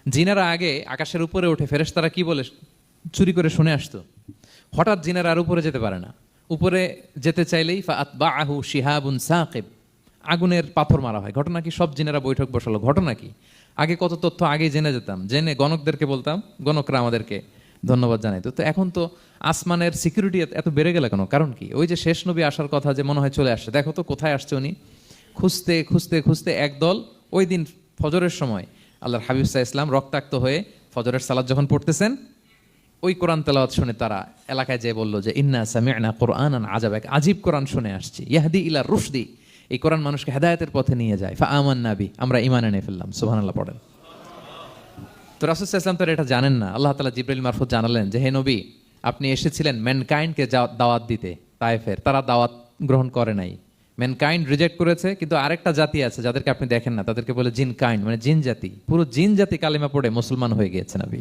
জিনেরা আগে আকাশের উপরে উঠে ফেরেশতারা কি বলে চুরি করে শুনে আসতো। হঠাৎ জিনেরা আর উপরে যেতে পারে না, উপরে যেতে চাইলেই ফাআতবাআহু শিহাবুন সাকিব, আগুনের পাথর মারা হয়। ঘটনা কি? সব জিনেরা বৈঠক বসালো। ঘটনা কি? আগে কত তথ্য আগে জেনে যেতাম, জেনে গণকদেরকে বলতাম, গণকরা আমাদেরকে ধন্যবাদ জানাইতো। তো এখন তো আসমানের সিকিউরিটি এত বেড়ে গেল কেন? কারণ কি? ওই যে শেষ নবী আসার কথা যে মনে হয় চলে আসছে, দেখো তো কোথায় আসছে উনি। খুঁজতে খুঁজতে খুঁজতে একদল ওই দিন ফজরের সময় আল্লাহর হাবিব সাল্লাল্লাহু আলাইহি ওয়াসাল্লাম রক্তাক্ত হয়ে ফজরের সালাত যখন পড়তেছেন, ওই কোরআন তেলাওয়াত শুনে তারা এলাকায় যেয়ে বলল যে ইন্না সামি'না কুরআনান আজাবা, এক আজীব কোরআন শুনে আসছি, ইয়াহদি ইলা রুশদি, এই কোরআন মানুষকে হেদায়েতের পথে নিয়ে যায়। ফাআমান্না বি, আমরা ঈমান এনে ফেললাম। সুবহানাল্লাহ পড়েন। তো রাসূল সাল্লাল্লাহু আলাইহি ওয়াসাল্লাম তো এটা জানেন না। আল্লাহ তাআলা জিবরাইল মারফত জানালেন যে হে নবী, আপনি এসেছিলেন ম্যানকাইন্ডকে দাওয়াত দিতে। তায়েফের তারা দাওয়াত গ্রহণ করে নাই, ম্যানকাইন্ড রিজেক্ট করেছে। কিন্তু আরেকটা জাতি আছে যাদেরকে আপনি দেখেন না, তাদেরকে বলে জিন কাইন্ড, মানে জিন জাতি। পুরো জিন জাতি কালিমা পড়ে মুসলমান হয়ে গিয়েছে নবী।